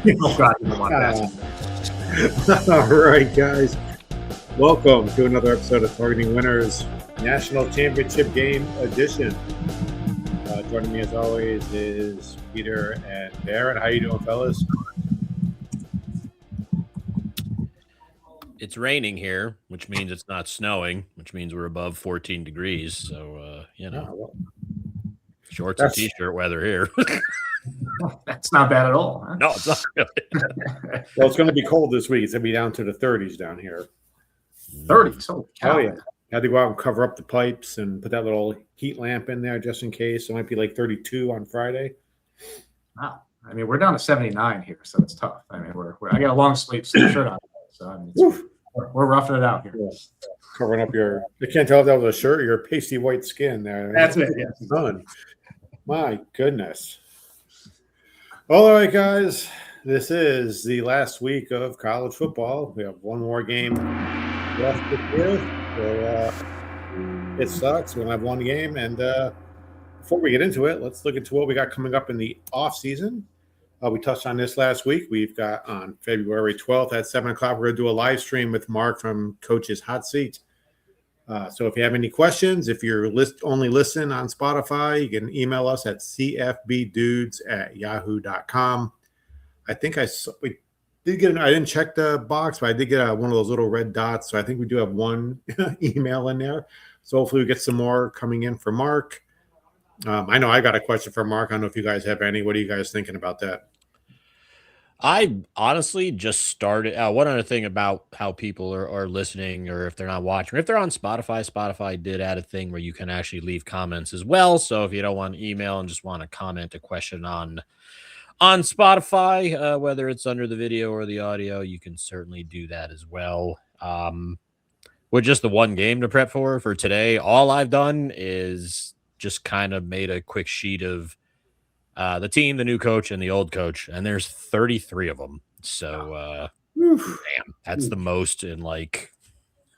Oh, God, you don't want that. All right, guys. Welcome to another episode of Targeting Winners National Championship Game Edition. Joining me as always is Peter and Darren. How you doing, fellas? It's raining here, which means it's not snowing, which means we're above 14 degrees. So, shorts and t-shirt weather here. That's not bad at all. Huh? No, it's not really. Well, it's going to be cold this week. It's going to be down to the 30s down here. 30s. Oh, yeah. Had to go out and cover up the pipes and put that little heat lamp in there just in case. It might be like 32 on Friday. Wow. I mean, we're down to 79 here, so it's tough. I mean, I got a long sleeve shirt on, so I mean, we're roughing it out here. Yeah. Covering up your – I can't tell if that was a shirt or your pasty white skin there. That's it, yeah. Done. My goodness. All right, guys. This is the last week of college football. We have one more game left this year. So, it sucks. We only have one game. And before we get into it, let's look into what we got coming up in the off season. We touched on this last week. We've got on February 12th at 7 o'clock, we're going to do a live stream with Mark from Coach's Hot Seat. So if you have any questions, if you're only listen on Spotify, you can email us at cfbdudes@yahoo.com. I think we did get I didn't check the box, but I did get one of those little red dots. So I think we do have one email in there. So hopefully we get some more coming in for Mark. I know I got a question for Mark. I don't know if you guys have any. What are you guys thinking about that? I honestly just started. One other thing about how people are listening, or if they're not watching, or if they're on Spotify did add a thing where you can actually leave comments as well. So if you don't want to email and just want to comment a question on Spotify, whether it's under the video or the audio, you can certainly do that as well. With just the one game to prep for today, all I've done is just kind of made a quick sheet of the team, the new coach, and the old coach, and there's 33 of them. So, damn, that's the most in like,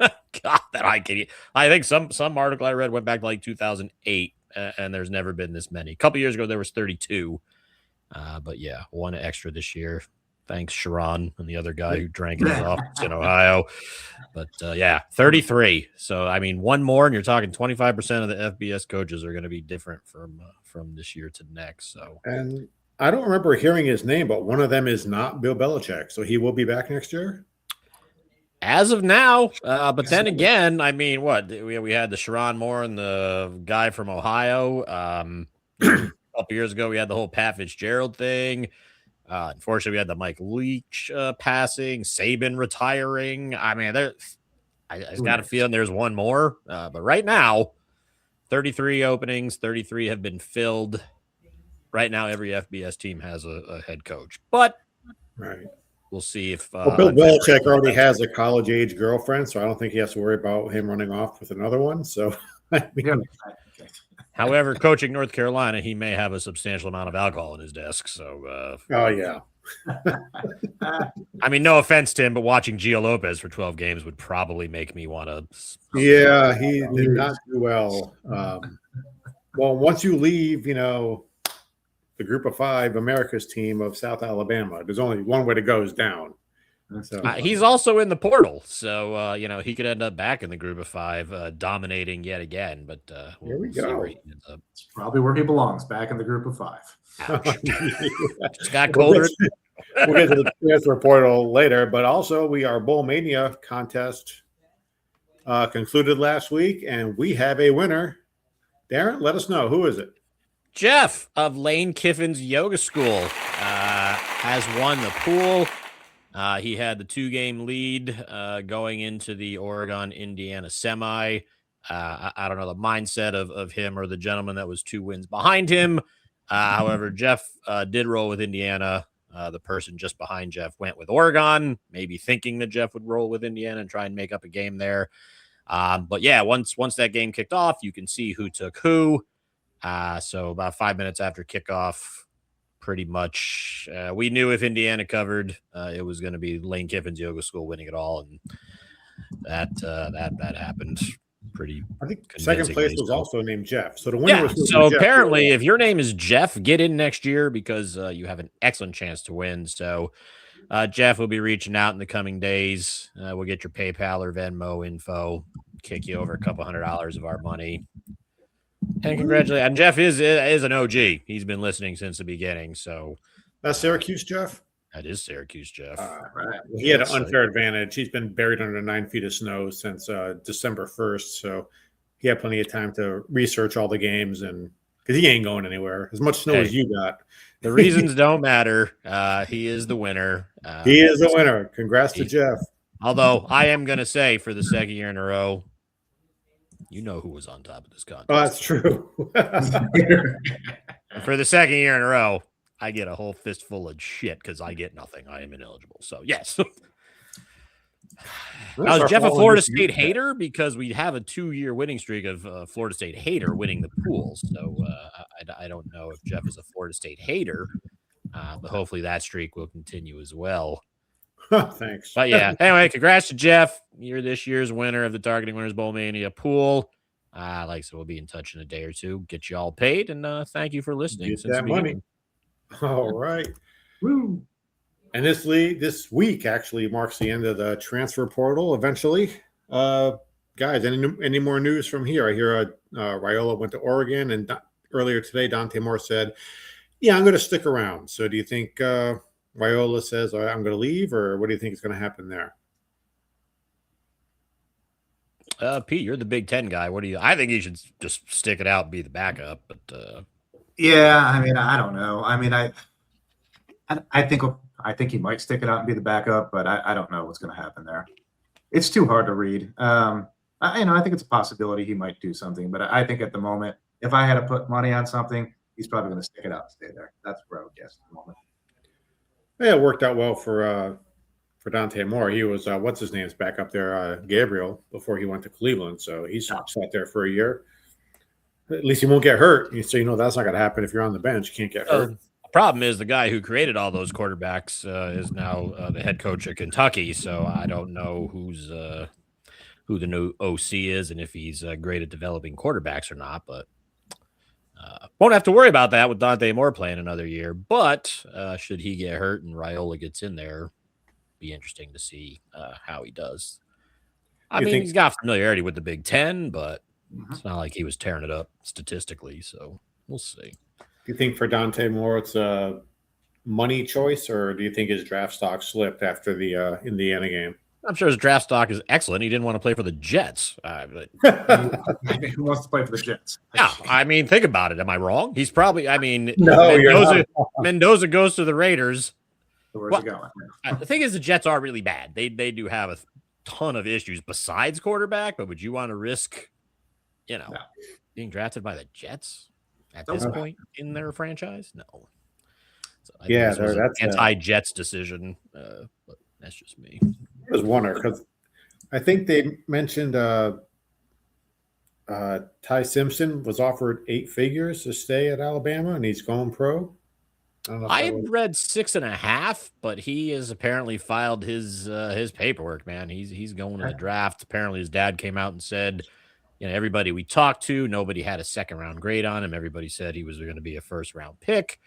God, that I can. I think some article I read went back to like 2008, and there's never been this many. A couple years ago, there was 32. But yeah, one extra this year. Thanks, Sharon, and the other guy who drank in his office in Ohio. But yeah, 33. So I mean, one more, and you're talking 25% of the FBS coaches are going to be different from this year to next. So, and I don't remember hearing his name, but one of them is not Bill Belichick, so he will be back next year. As of now, but then again, I mean, what we had the Sharon Moore and the guy from Ohio. A couple years ago, we had the whole Pat Fitzgerald thing. Unfortunately, we had the Mike Leach passing, Saban retiring. I mean, I just got a feeling there's one more. But right now, 33 openings, 33 have been filled. Right now, every FBS team has a head coach. But we'll see if Bill Belichick already has a college-age girlfriend, so I don't think he has to worry about him running off with another one. So, I mean, however, coaching North Carolina, he may have a substantial amount of alcohol in his desk. So, oh yeah. I mean, no offense to him, but watching Gio Lopez for 12 games would probably make me want to. Yeah, he did not do well. Well, once you leave, the Group of Five, America's team of South Alabama, there's only one way to go is down. So, he's also in the portal, so he could end up back in the Group of Five, dominating yet again. But here we go. It's probably where he belongs, back in the Group of Five. Just got colder. We'll get to the transfer portal later, but also our Bowl Mania contest concluded last week, and we have a winner. Darren, let us know. Who is it? Jeff of Lane Kiffin's Yoga School has won the pool. He had the 2-game lead going into the Oregon-Indiana semi. I don't know the mindset of him or the gentleman that was 2 wins behind him. However, Jeff did roll with Indiana. The person just behind Jeff went with Oregon, maybe thinking that Jeff would roll with Indiana and try and make up a game there. But yeah, once that game kicked off, you can see who took who. So about 5 minutes after kickoff, pretty much we knew if Indiana covered, it was going to be Lane Kiffin's Yoga School winning it all, and that happened. pretty. I think second place was so. also named Jeff. So the winner Yeah. was So Jeff. apparently, if your name is Jeff, get in next year because you have an excellent chance to win. So Jeff will be reaching out in the coming days. We'll get your PayPal or Venmo info, kick you over $200 of our money. And congratulate. And Jeff is an OG. He's been listening since the beginning. So That's Syracuse, Jeff. that is Syracuse, Jeff. Right. He had an unfair advantage. He's been buried under 9 feet of snow since December 1st. So he had plenty of time to research all the games and because he ain't going anywhere. As much snow as you got. The reasons don't matter. He is the winner. He is the winner. Congrats to Jeff. Although I am going to say for the second year in a row, you know who was on top of this contest. Oh, that's true. For the second year in a row, I get a whole fistful of shit because I get nothing. I am ineligible. So, yes. Now, is Jeff a Florida State hater? Because we have a 2-year winning streak of Florida State hater winning the pool. So, I don't know if Jeff is a Florida State hater, but hopefully that streak will continue as well. Thanks. But yeah, anyway, congrats to Jeff. You're this year's winner of the Targeting Winners Bowl Mania pool. Like I said, we'll be in touch in a day or two. Get you all paid, and thank you for listening. Get that money. All right. Woo. And this week actually marks the end of the transfer portal. Eventually, guys, any more news from here? I hear Raiola went to Oregon, and earlier today, Dante Moore said, "Yeah, I'm going to stick around." So, do you think Raiola says, "All right, I'm going to leave," or what do you think is going to happen there? Pete, you're the Big Ten guy. What do you? I think he should just stick it out and be the backup. But Yeah, I mean, I don't know. I mean, I think he might stick it out and be the backup, but I don't know what's going to happen there. It's too hard to read. I think it's a possibility he might do something, but I think at the moment, if I had to put money on something, he's probably going to stick it out and stay there. That's where I would guess at the moment. Yeah, it worked out well for Dante Moore. He was what's his name's back up there, Gabriel, before he went to Cleveland. So he sat there for a year. At least he won't get hurt. So that's not going to happen if you're on the bench. You can't get hurt. The problem is the guy who created all those quarterbacks is now the head coach at Kentucky. So I don't know who the new OC is and if he's great at developing quarterbacks or not. But won't have to worry about that with Dante Moore playing another year. But should he get hurt and Raiola gets in there, be interesting to see how he does. I mean, he's got familiarity with the Big Ten, but it's not like he was tearing it up statistically. So we'll see. Do you think for Dante Moore it's a money choice, or do you think his draft stock slipped after the Indiana game? I'm sure his draft stock is excellent. He didn't want to play for the Jets. But Who wants to play for the Jets? yeah, I mean, think about it. Am I wrong? He's probably. I mean, No, Mendoza goes to the Raiders. So where's it going? The thing is, the Jets are really bad. They do have a ton of issues besides quarterback. But would you want to risk, being drafted by the Jets at this point in their franchise? No. So that's an anti-Jets decision. But that's just me. I was wondering because I think they mentioned Ty Simpson was offered 8 figures to stay at Alabama, and he's going pro. I read 6.5, but he has apparently filed his paperwork. Man, he's going to the draft. Apparently, his dad came out and said, everybody we talked to, nobody had a second-round grade on him. Everybody said he was going to be a first-round pick.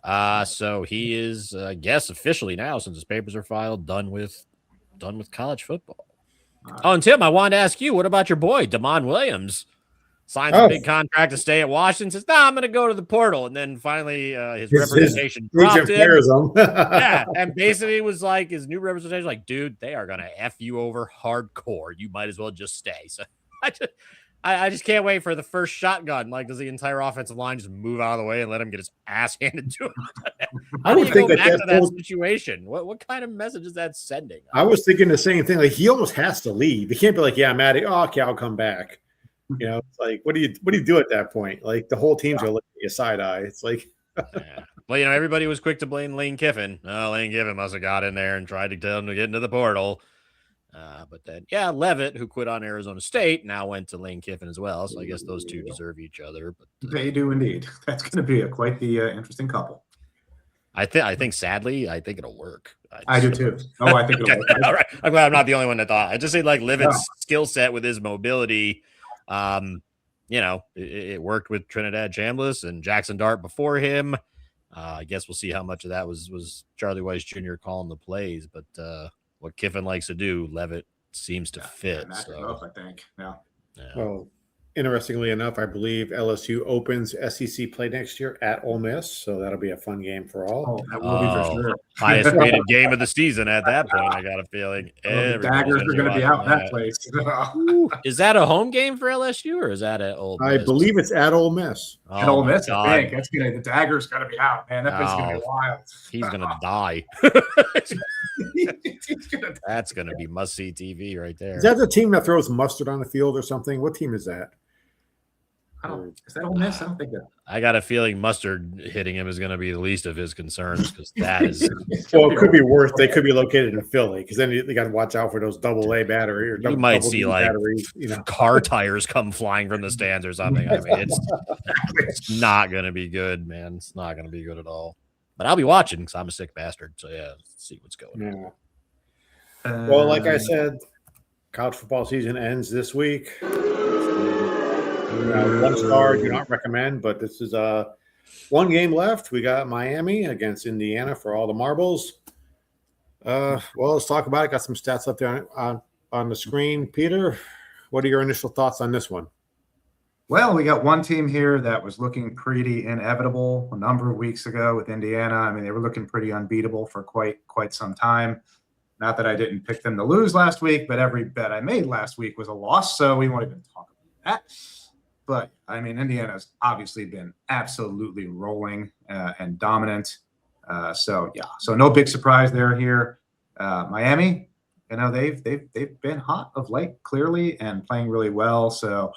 So he is, I guess, officially now, since his papers are filed, done with college football. Oh, and Tim, I wanted to ask you, what about your boy, Damon Williams? Signs a big contract to stay at Washington, says, I'm going to go to the portal. And then finally his representation dropped him. Yeah, and basically was like, his new representation, like, dude, they are going to F you over hardcore. You might as well just stay. So I just can't wait for the first shotgun. Like, does the entire offensive line just move out of the way and let him get his ass handed to him? I would think back to that situation. What kind of message is that sending? I was thinking the same thing. Like, he almost has to leave. He can't be like, yeah, I'm at it. Oh, okay, I'll come back. It's like, what do you do at that point? Like, the whole team's gonna look at you side eye. It's like, yeah. Well, everybody was quick to blame Lane Kiffin. Oh, Lane Kiffin must have got in there and tried to tell him to get into the portal. But then, Levitt, who quit on Arizona State, now went to Lane Kiffin as well. So I guess those two deserve each other. But they do indeed. That's going to be quite the interesting couple. I think sadly, I think it'll work. I do too. Oh, I think it'll Okay. work. All right. I'm glad I'm not the only one that thought. I just say like Livet's No. skill set with his mobility. It worked with Trinidad Chambliss and Jackson Dart before him. I guess we'll see how much of that was Charlie Weiss Jr. calling the plays, but what Kiffin likes to do, Levitt seems to fit. Match it So up, I think. Yeah. Well, interestingly enough, I believe LSU opens SEC play next year at Ole Miss, so that'll be a fun game for all. Oh, that will be for sure. Highest rated game of the season at that point. I got a feeling The Daggers are going to be out in that place. Is that a home game for LSU or is that at Ole Miss? I believe it's at Ole Miss. Oh, At Ole my Miss, God. I think the Daggers got to be out, man. That place is going to be wild. He's gonna die. He's gonna die. That's gonna be must see TV right there. Is that the team that throws mustard on the field or something? What team is that? Is that Ole Miss? I don't think that. I got a feeling Mustard hitting him is gonna be the least of his concerns because that is Well, it could be worse. They could be located in Philly because then they got to watch out for those AA battery or you might double see D like batteries. car tires come flying from the stands or something. I mean, it's not gonna be good, man. It's not gonna be good at all. But I'll be watching because I'm a sick bastard. So yeah, let's see what's going on. Yeah. Well, like I said, college football season ends this week. One star do not recommend, but this is one game left. We got Miami against Indiana for all the marbles. Well, let's talk about it. Got some stats up there on the screen. Peter, what are your initial thoughts on this one? Well, we got one team here that was looking pretty inevitable a number of weeks ago with Indiana. I mean, they were looking pretty unbeatable for quite some time. Not that I didn't pick them to lose last week, but every bet I made last week was a loss, so we won't even talk about that. But, I mean, Indiana's obviously been absolutely rolling and dominant. So no big surprise there here. Miami, they've been hot of late, clearly, and playing really well. So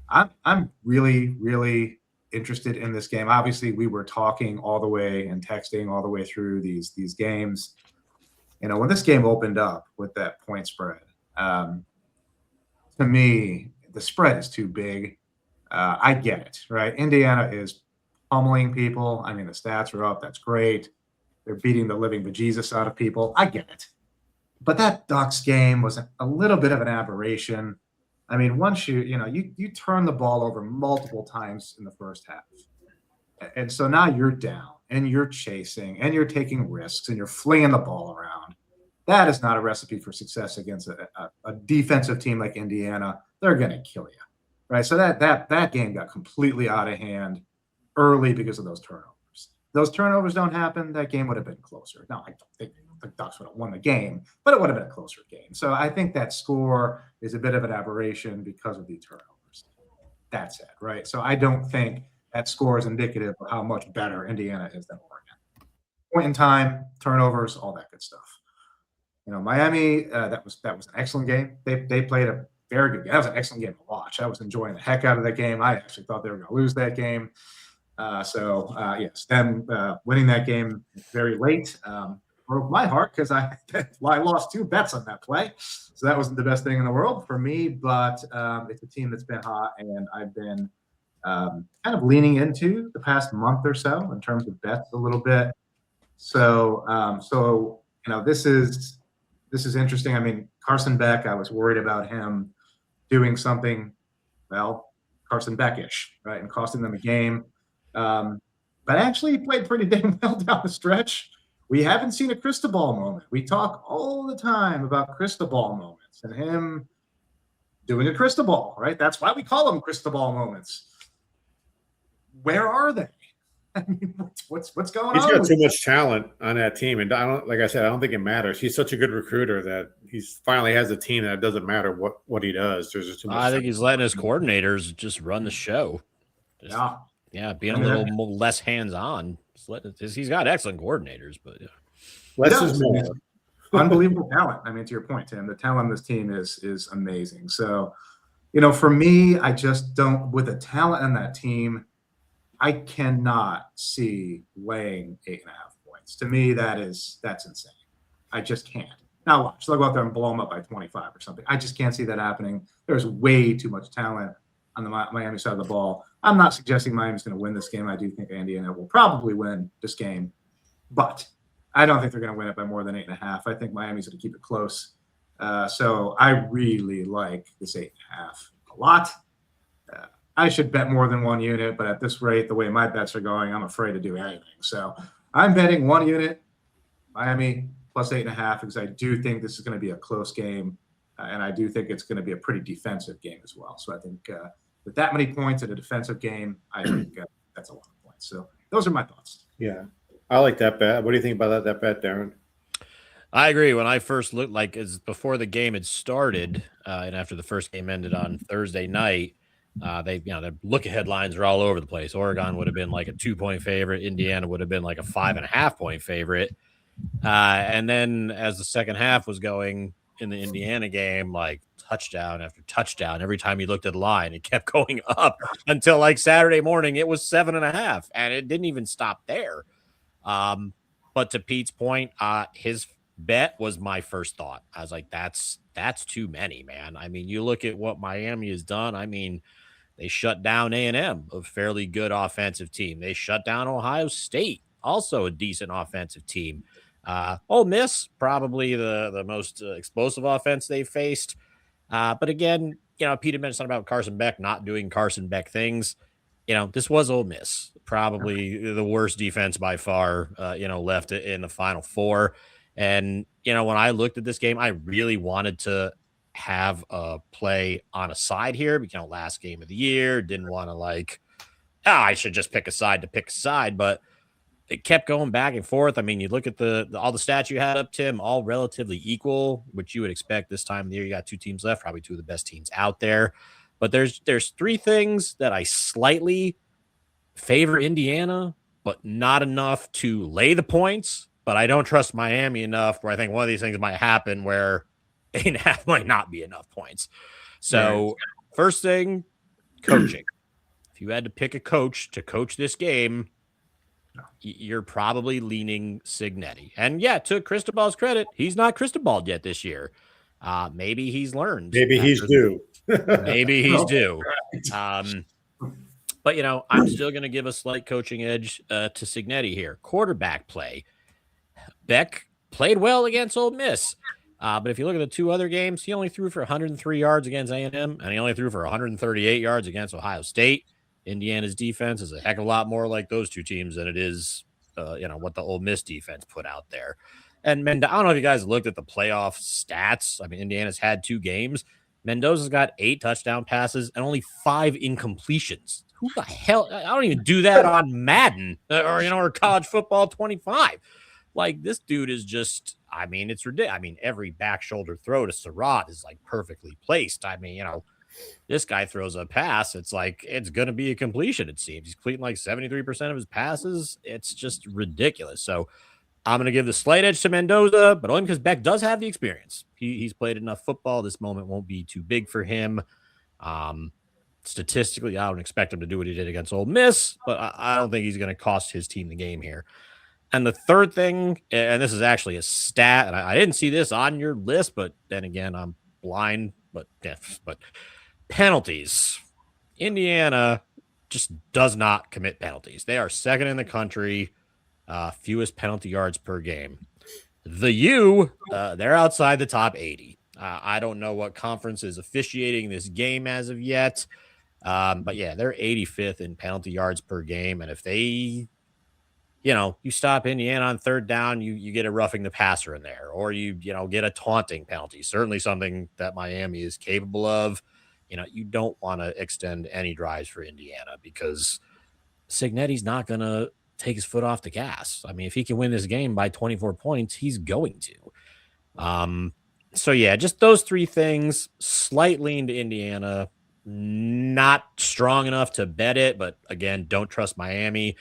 I'm really, really interested in this game. Obviously, we were talking all the way and texting all the way through these games. When this game opened up with that point spread, to me, the spread is too big. I get it, right? Indiana is pummeling people. I mean, the stats are up. That's great. They're beating the living bejesus out of people. I get it. But that Ducks game was a little bit of an aberration. I mean, once you turn the ball over multiple times in the first half. And so now you're down and you're chasing and you're taking risks and you're flinging the ball around. That is not a recipe for success against a defensive team like Indiana. They're going to kill you. Right, so that game got completely out of hand early because of those turnovers. Those turnovers don't happen, that game would have been closer. Now, I don't think the Ducks would have won the game, but it would have been a closer game. So I think that score is a bit of an aberration because of the turnovers. That's it, right? So I don't think that score is indicative of how much better Indiana is than Oregon. Point in time, turnovers, all that good stuff. Miami, that was an excellent game. They played a very good game. That was an excellent game to watch. I was enjoying the heck out of that game. I actually thought they were going to lose that game. Yes, them winning that game very late broke my heart because I lost 2 bets on that play. So that wasn't the best thing in the world for me, but it's a team that's been hot, and I've been kind of leaning into the past month or so in terms of bets a little bit. So this is interesting. I mean, Carson Beck, I was worried about him doing something, Carson Beck-ish, right, and costing them a game. But actually, he played pretty dang well down the stretch. We haven't seen a Cristobal moment. We talk all the time about Cristobal moments and him doing a Cristobal, right? That's why we call them Cristobal moments. Where are they? I mean, what's going on? He's got too much talent on that team, and I don't think it matters. He's such a good recruiter that he's finally has a team that it doesn't matter what he does. There's just too much. I think he's letting his coordinators just run the show. Being a little less hands-on. He's got excellent coordinators, but less is more. Unbelievable talent. I mean, to your point, Tim, the talent on this team is amazing. So, for me, I just don't, with the talent on that team, I cannot see laying 8.5 points. To me, that's insane. I just can't. Now watch, they'll go out there and blow them up by 25 or something. I just can't see that happening. There's way too much talent on the Miami side of the ball. I'm not suggesting Miami's going to win this game. I do think Indiana will probably win this game. but I don't think they're going to win it by more than 8.5. I think Miami's going to keep it close. So I really like this 8.5 a lot. I should bet more than 1 unit, but at this rate, the way my bets are going, I'm afraid to do anything. So I'm betting 1 unit, Miami plus 8.5, because I do think this is going to be a close game. And I do think it's going to be a pretty defensive game as well. So I think with that many points in a defensive game, I think that's a lot of points. So those are my thoughts. Yeah, I like that bet. What do you think about that bet, Darren? I agree. When I first looked, like, as before the game had started, and after the first game ended on Thursday night, the look ahead lines are all over the place. Oregon would have been like a 2-point favorite. Indiana would have been like a 5.5-point favorite. And then as the second half was going in the Indiana game, like touchdown after touchdown, every time you looked at the line, it kept going up until like Saturday morning, it was 7.5, and it didn't even stop there. But to Pete's point, his bet was my first thought. I was like, that's too many, man. I mean, you look at what Miami has done. I mean, they shut down A&M, a fairly good offensive team. They shut down Ohio State, also a decent offensive team. Ole Miss, probably the most explosive offense they've faced. But again, Peter mentioned something about Carson Beck not doing Carson Beck things. This was Ole Miss, probably the worst defense by far, left in the Final Four. And, when I looked at this game, I really wanted to have a play on a side here, but, last game of the year, didn't want to I should just pick a side to pick a side, but it kept going back and forth. I mean, you look at all the stats you had up, Tim, all relatively equal, which you would expect this time of the year. You got 2 teams left, probably 2 of the best teams out there. But there's 3 things that I slightly favor Indiana, but not enough to lay the points. But I don't trust Miami enough where I think one of these things might happen where 8.5 might not be enough points. So first thing, coaching. If you had to pick a coach to coach this game, you're probably leaning Cignetti. And yeah, to Cristobal's credit, he's not Cristobaled yet this year. Maybe he's learned. Maybe he's due. Maybe he's due. But, I'm still going to give a slight coaching edge to Cignetti here. Quarterback play. Beck played well against Ole Miss. But if you look at the 2 other games, he only threw for 103 yards against A&M, and he only threw for 138 yards against Ohio State. Indiana's defense is a heck of a lot more like those 2 teams than it is, what the Ole Miss defense put out there. And I don't know if you guys looked at the playoff stats. I mean, Indiana's had 2 games. Mendoza's got 8 touchdown passes and only 5 incompletions. Who the hell? I don't even do that on Madden or college football 25. Like, this dude is just, I mean, it's ridiculous. I mean, every back shoulder throw to Surratt is like perfectly placed. I mean, this guy throws a pass, it's like it's going to be a completion, it seems. He's completing like 73% of his passes. It's just ridiculous. So I'm going to give the slight edge to Mendoza, but only because Beck does have the experience. He's played enough football. This moment won't be too big for him. Statistically, I don't expect him to do what he did against Ole Miss, but I don't think he's going to cost his team the game here. And the third thing, and this is actually a stat, and I didn't see this on your list, but then again, I'm blind, but penalties. Indiana just does not commit penalties. They are second in the country, fewest penalty yards per game. The U, they're outside the top 80. I don't know what conference is officiating this game as of yet, but yeah, they're 85th in penalty yards per game. And if they, you stop Indiana on third down, you get a roughing the passer in there, or you get a taunting penalty. Certainly something that Miami is capable of. You don't want to extend any drives for Indiana because Cignetti's not going to take his foot off the gas. I mean, if he can win this game by 24 points, he's going to. So yeah, just those 3 things, slight lean to Indiana, not strong enough to bet it, but again, don't trust Miami.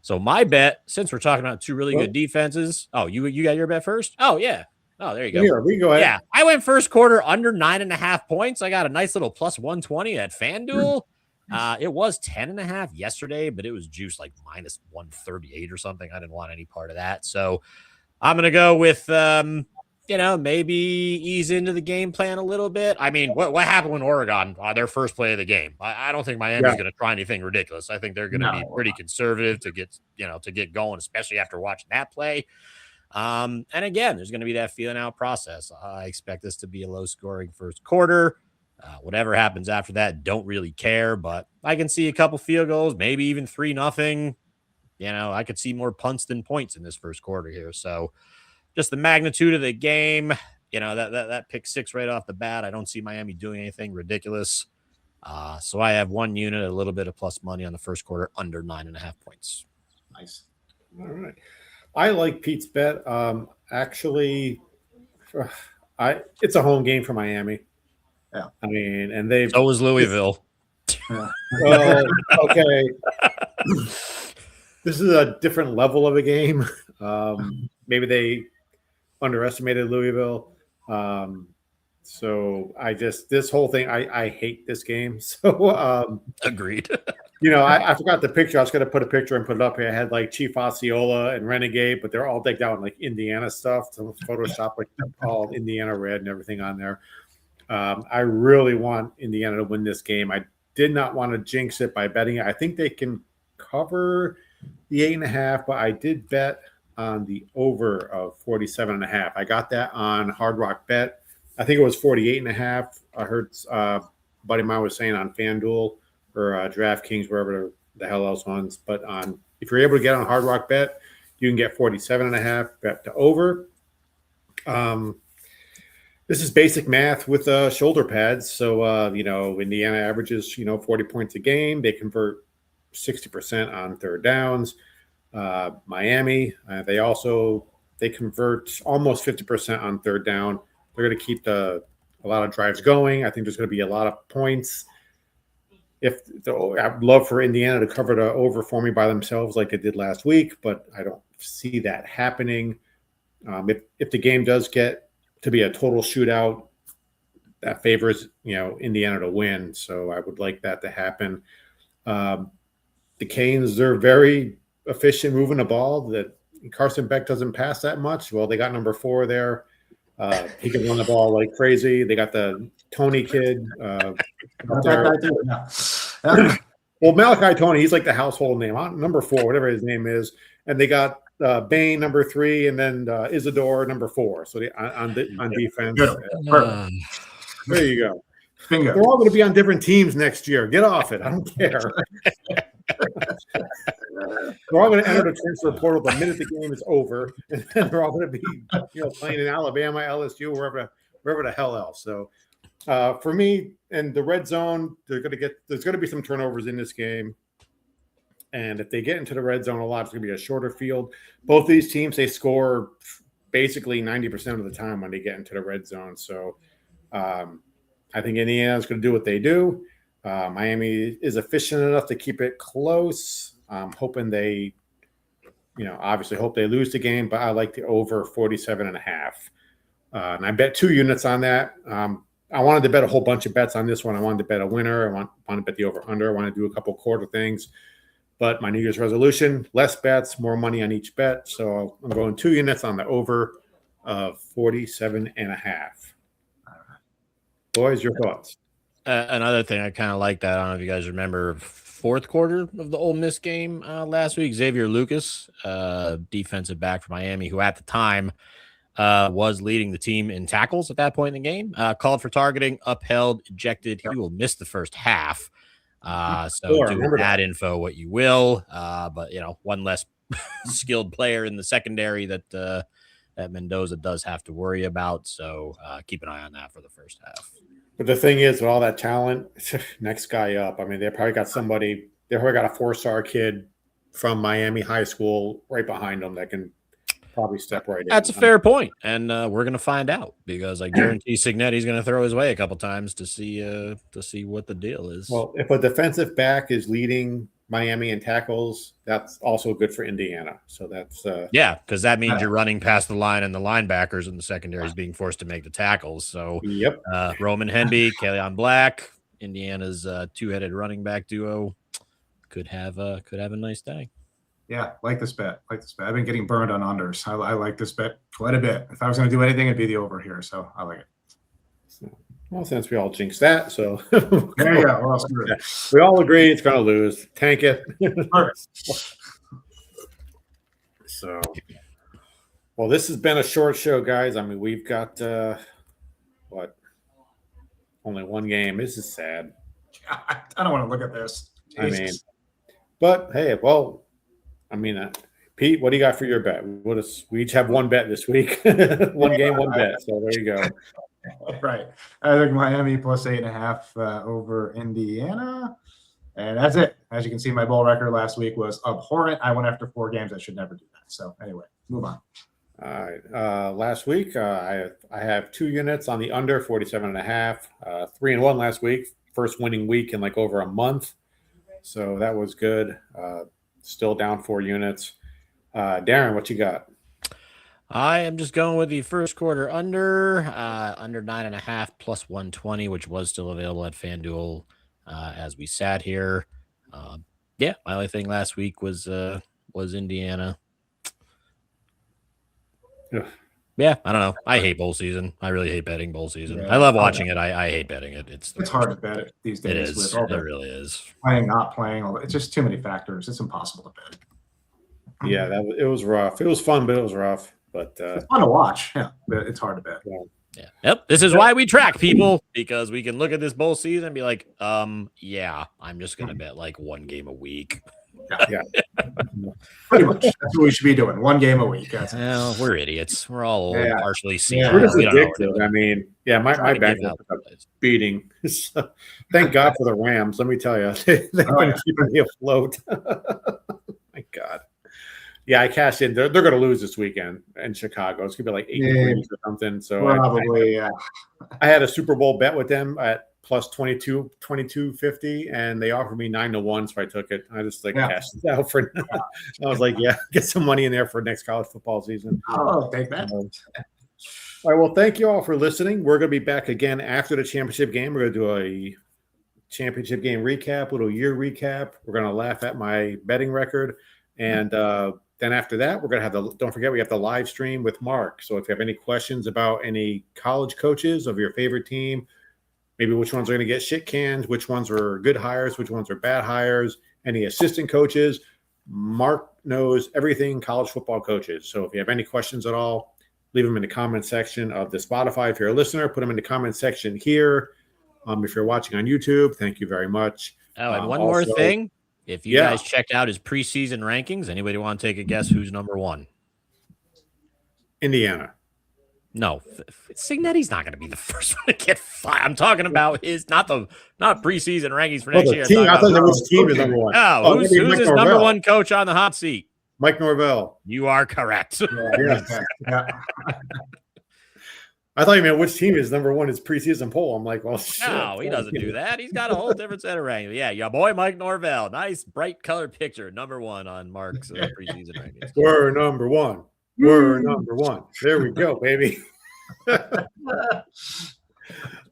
So my bet, since we're talking about 2 really good defenses. Oh, you got your bet first? Oh yeah. Oh, there you go. Here, we go ahead. Yeah, I went first quarter under 9.5 points. I got a nice little plus 120 at FanDuel. It was 10.5 yesterday, but it was juiced like minus 138 or something. I didn't want any part of that. So I'm going to go with maybe ease into the game plan a little bit. I mean, what happened when Oregon, their first play of the game? I don't think Miami's going to try anything ridiculous. I think they're going to be pretty conservative to get going, especially after watching that play. And again, there's going to be that feeling out process. I expect this to be a low scoring first quarter. Whatever happens after that, don't really care, but I can see a couple field goals, maybe even 3-0. I could see more punts than points in this first quarter here. So just the magnitude of the game, that pick six right off the bat. I don't see Miami doing anything ridiculous. So I have one unit, a little bit of plus money on the first quarter under 9.5 points. Nice. All right. I like Pete's bet. Actually, it's a home game for Miami. Yeah. I mean, and they've. So was Louisville. Yeah. Well, okay. This is a different level of a game. Maybe they underestimated Louisville. So this whole thing, I hate this game. So Agreed. I forgot the picture. I was going to put a picture and put it up here. I had like Chief Osceola and Renegade, but they're all decked out in like Indiana stuff. So Photoshop like all Indiana red and everything on there. I really want Indiana to win this game. I did not want to jinx it by betting it. I think they can cover the 8.5, but I did bet on the over of 47.5. I got that on Hard Rock Bet. I think it was 48.5. I heard buddy of mine was saying on FanDuel or DraftKings, wherever the hell else ones. But if you're able to get on Hard Rock Bet, you can get 47.5 bet to over. This is basic math with shoulder pads. So, Indiana averages, 40 points a game. They convert 60% on third downs. Miami, they convert almost 50% on third down. They're going to keep a lot of drives going. I think there's going to be a lot of points. I'd love for Indiana to cover the over for me by themselves like they did last week, but I don't see that happening. If the game does get to be a total shootout, that favors Indiana to win. So I would like that to happen. The Canes, they're very efficient moving the ball. That Carson Beck doesn't pass that much. Well, they got number 4 there. He can run the ball like crazy. They got the Tony kid. Well, Malachi Tony, he's like the household name. Number 4, whatever his name is. And they got Bain, number 3, and then Isidore, number 4. So on defense. There you go. Bingo. They're all going to be on different teams next year. Get off it. I don't care. They're all going to enter the transfer portal the minute the game is over, and then they're all going to be, playing in Alabama, LSU, wherever the hell else. So, for me, in the red zone, there's going to be some turnovers in this game, and if they get into the red zone a lot, it's going to be a shorter field. Both these teams, they score basically 90% of the time when they get into the red zone. So, I think Indiana's going to do what they do. Miami is efficient enough to keep it close. I'm hoping they, obviously hope they lose the game, but I like the over 47.5. And I bet 2 units on that. I wanted to bet a whole bunch of bets on this one. I wanted to bet a winner. I want to bet the over-under. I want to do a couple quarter things. But my New Year's resolution, less bets, more money on each bet. So I'm going 2 units on the over of 47.5. Boys, your thoughts? Another thing I kind of like that. I don't know if you guys remember fourth quarter of the Ole Miss game last week. Xavier Lucas, defensive back for Miami, who at the time was leading the team in tackles at that point in the game, called for targeting, upheld, ejected. He will miss the first half. So do that info what you will. But one less skilled player in the secondary that Mendoza does have to worry about. So keep an eye on that for the first half. But the thing is, with all that talent, next guy up. I mean, they probably got a 4-star kid from Miami High School right behind them that can probably step right in. That's a fair point. And we're going to find out because I guarantee Cignetti's going to throw his way a couple times to see what the deal is. Well, if a defensive back is leading Miami in tackles, that's also good for Indiana. So that's because that means you're running past the line and the linebackers and the secondary is being forced to make the tackles. So yep. Roman Henby, Kaleon Black, Indiana's 2-headed running back duo could have a nice day. Yeah, like this bet. Like this bet. I've been getting burned on unders. I like this bet quite a bit. If I was going to do anything, it'd be the over here. So I like it. Well, since we all jinxed that, so There you go. We're all screwed. we all agree it's going to lose. Tank it. Perfect. So, well, this has been a short show, guys. I mean, we've got only one game. This is sad. I don't want to look at this. I Jesus. mean, but hey, well, I mean, Pete, what do you got for your bet? We each have one bet this week. One game, one bet. So there you go. Right. I think Miami plus 8.5 over Indiana. And that's it. As you can see, my bowl record last week was abhorrent. I went after 4 games. I should never do that. So anyway, move on. All right. Last week, I have 2 units on the under 47.5. 3-1 last week. First winning week in like over a month. So that was good. Still down 4 units. Darren, what you got? I am just going with the first quarter under 9.5 plus 120, which was still available at FanDuel as we sat here. Yeah, my only thing last week was Indiana. Yeah. Yeah, I don't know. I hate bowl season. I really hate betting bowl season. Yeah. I love watching it. I hate betting it. It's hard to bet it these days. It is. With all It the really is. playing, not playing. It's just too many factors. It's impossible to bet. Yeah, it was rough. It was fun, but it was rough. But It's fun to watch. Yeah, but it's hard to bet. Yeah. Yep. This is why we track people, because we can look at this bowl season and be like, yeah, I'm just gonna bet like 1 game a week. yeah. Pretty much. That's what we should be doing. 1 game a week. That's Well, we're idiots. We're all old, Yeah. partially Yeah. seasoned. We're just We don't know what we're addicted. doing. I mean, yeah, my Trying to back give out was a plays. beating. So, thank God for the Rams. Let me tell you, they've Oh, been yeah. keeping me afloat. My God. Yeah, I cashed in. They're going to lose this weekend in Chicago. It's going to be like 8 Yeah. degrees or something. So probably. I had a Super Bowl bet with them at plus 22.50, and they offered me 9-1, so I took it. I just cashed it out for. I was like, yeah, get some money in there for next college football season. Oh, take that. All right. Well, thank you all for listening. We're going to be back again after the championship game. We're going to do a championship game recap, little year recap. We're going to laugh at my betting record, and then after that, we're going to have don't forget, we have the live stream with Mark. So if you have any questions about any college coaches of your favorite team, maybe which ones are going to get shit canned, which ones are good hires, which ones are bad hires, any assistant coaches, Mark knows everything college football coaches. So if you have any questions at all, leave them in the comment section of the Spotify. If you're a listener, put them in the comment section here. If you're watching on YouTube, thank you very much. Oh, and one more also- thing. If you Yeah. guys checked out his preseason rankings, anybody want to take a guess who's number 1? Indiana. No, Cignetti's not going to be the first one to get fired. I'm talking about not preseason rankings for next year. Team, I I'm thought talking that about- was team is number one. No, maybe who's Mike his number Norvell. 1 coach on the hot seat? Mike Norvell. You are correct. Yeah. I thought you meant which team is number 1 is preseason poll. I'm like, well, shit. No, he doesn't do that. He's got a whole different set of rankings. Yeah, your boy Mike Norvell. Nice, bright colored picture. Number 1 on Mark's preseason rankings. We're number 1. We're number 1. There we go, baby. All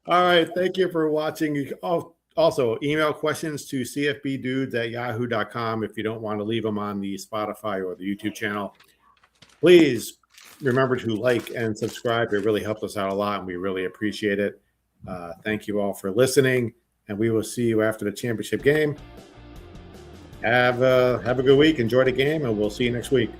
right. Thank you for watching. Also, email questions to cfbdudes@yahoo.com if you don't want to leave them on the Spotify or the YouTube channel. Please remember to like and subscribe. It really helps us out a lot, and we really appreciate it. Thank you all for listening, and we will see you after the championship game. Have a good week. Enjoy the game, and we'll see you next week.